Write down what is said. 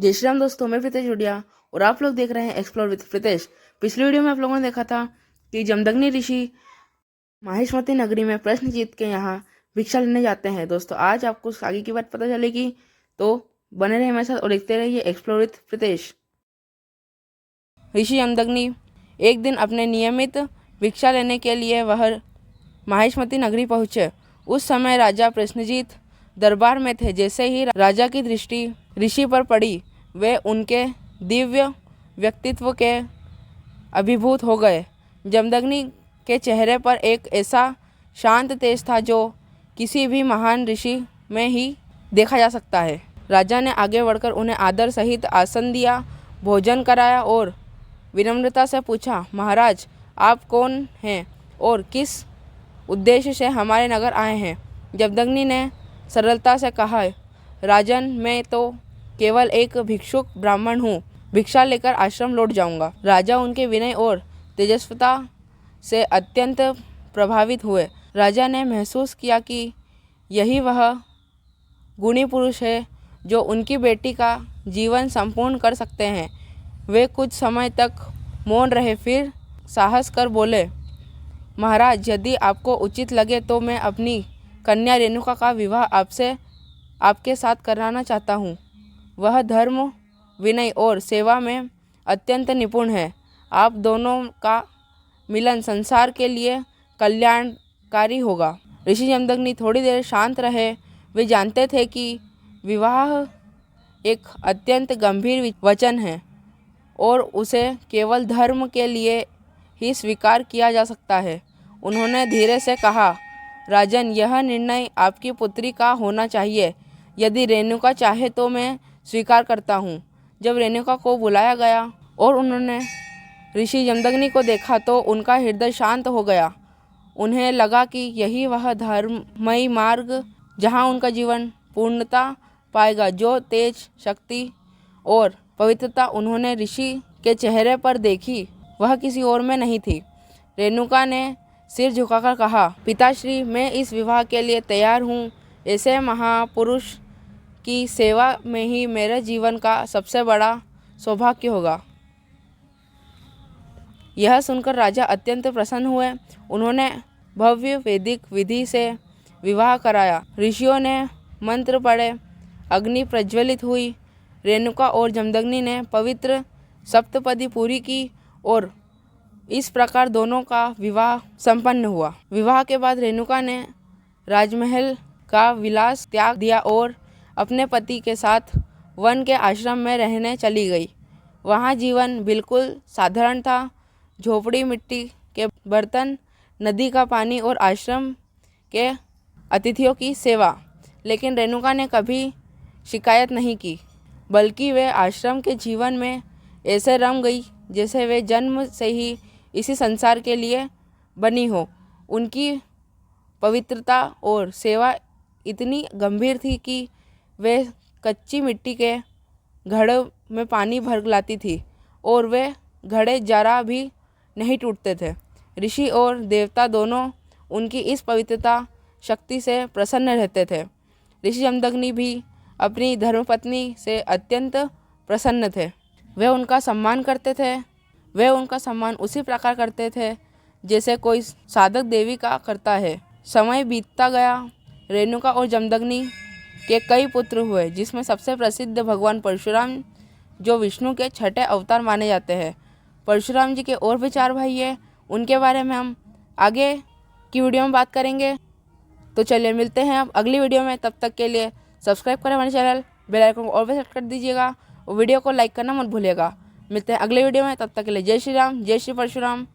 जय श्री राम दोस्तों, मैं प्रीतेश जुड़िया और आप लोग देख रहे हैं एक्सप्लोर विद प्रीतेश। पिछली वीडियो में आप लोगों ने देखा था कि जमदग्नि ऋषि माहिष्मती नगरी में प्रश्न जीत के यहाँ भिक्षा लेने जाते हैं। दोस्तों आज आपको आगे की बात पता चलेगी, तो बने रहे हमारे साथ और देखते रहिए एक्सप्लोर विद प्रीतेश। ऋषि जमदग्नि एक दिन अपने नियमित भिक्षा लेने के लिए वह माहिष्मती नगरी पहुँचे। उस समय राजा प्रश्नजीत दरबार में थे। जैसे ही राजा की दृष्टि ऋषि पर पड़ी, वे उनके दिव्य व्यक्तित्व के अभिभूत हो गए। जमदग्नि के चेहरे पर एक ऐसा शांत तेज था जो किसी भी महान ऋषि में ही देखा जा सकता है। राजा ने आगे बढ़कर उन्हें आदर सहित आसन दिया, भोजन कराया और विनम्रता से पूछा, महाराज आप कौन हैं और किस उद्देश्य से हमारे नगर आए हैं? जमदग्नि ने सरलता से कहा, राजन मैं तो केवल एक भिक्षुक ब्राह्मण हूँ, भिक्षा लेकर आश्रम लौट जाऊंगा। राजा उनके विनय और तेजस्विता से अत्यंत प्रभावित हुए। राजा ने महसूस किया कि यही वह गुणी पुरुष है जो उनकी बेटी का जीवन संपूर्ण कर सकते हैं। वे कुछ समय तक मौन रहे, फिर साहस कर बोले, महाराज यदि आपको उचित लगे तो मैं अपनी कन्या रेणुका का विवाह आपके साथ कराना चाहता हूँ। वह धर्म, विनय और सेवा में अत्यंत निपुण है। आप दोनों का मिलन संसार के लिए कल्याणकारी होगा। ऋषि जमदग्नि थोड़ी देर शांत रहे। वे जानते थे कि विवाह एक अत्यंत गंभीर वचन है और उसे केवल धर्म के लिए ही स्वीकार किया जा सकता है। उन्होंने धीरे से कहा, राजन यह निर्णय आपकी पुत्री का होना चाहिए। यदि रेणुका चाहे तो मैं स्वीकार करता हूँ। जब रेणुका को बुलाया गया और उन्होंने ऋषि जमदग्नि को देखा तो उनका हृदय शांत हो गया। उन्हें लगा कि यही वह धर्ममयी मार्ग जहाँ उनका जीवन पूर्णता पाएगा। जो तेज, शक्ति और पवित्रता उन्होंने ऋषि के चेहरे पर देखी, वह किसी और में नहीं थी। रेणुका ने सिर झुकाकर कहा, पिताश्री मैं इस विवाह के लिए तैयार हूँ। ऐसे महापुरुष की सेवा में ही मेरे जीवन का सबसे बड़ा सौभाग्य होगा। यह सुनकर राजा अत्यंत प्रसन्न हुए। उन्होंने भव्य वैदिक विधि से विवाह कराया। ऋषियों ने मंत्र पढ़े, अग्नि प्रज्वलित हुई। रेणुका और जमदग्नि ने पवित्र सप्तपदी पूरी की और इस प्रकार दोनों का विवाह संपन्न हुआ। विवाह के बाद रेणुका ने राजमहल का विलास त्याग दिया और अपने पति के साथ वन के आश्रम में रहने चली गई। वहाँ जीवन बिल्कुल साधारण था। झोपड़ी, मिट्टी के बर्तन, नदी का पानी और आश्रम के अतिथियों की सेवा। लेकिन रेणुका ने कभी शिकायत नहीं की, बल्कि वे आश्रम के जीवन में ऐसे रम गई जैसे वे जन्म से ही इसी संसार के लिए बनी हो। उनकी पवित्रता और सेवा इतनी गंभीर थी कि वे कच्ची मिट्टी के घड़े में पानी भर लाती थी और वे घड़े जरा भी नहीं टूटते थे। ऋषि और देवता दोनों उनकी इस पवित्रता शक्ति से प्रसन्न रहते थे। ऋषि जमदग्नि भी अपनी धर्मपत्नी से अत्यंत प्रसन्न थे। वे उनका सम्मान करते थे। वे उनका सम्मान उसी प्रकार करते थे जैसे कोई साधक देवी का करता है। समय बीतता गया। रेणुका और जमदग्नि के कई पुत्र हुए, जिसमें सबसे प्रसिद्ध भगवान परशुराम, जो विष्णु के छठे अवतार माने जाते हैं। परशुराम जी के और भी 4 भाई हैं, उनके बारे में हम आगे की वीडियो में बात करेंगे। तो चलिए मिलते हैं अब अगली वीडियो में। तब तक के लिए सब्सक्राइब करें हमारे चैनल, बेल आइकन को ऑलवेज सेट कर दीजिएगा और वीडियो को लाइक करना मत भूलिएगा। मिलते हैं अगले वीडियो में। तब तक के लिए जय श्री राम, जय श्री परशुराम।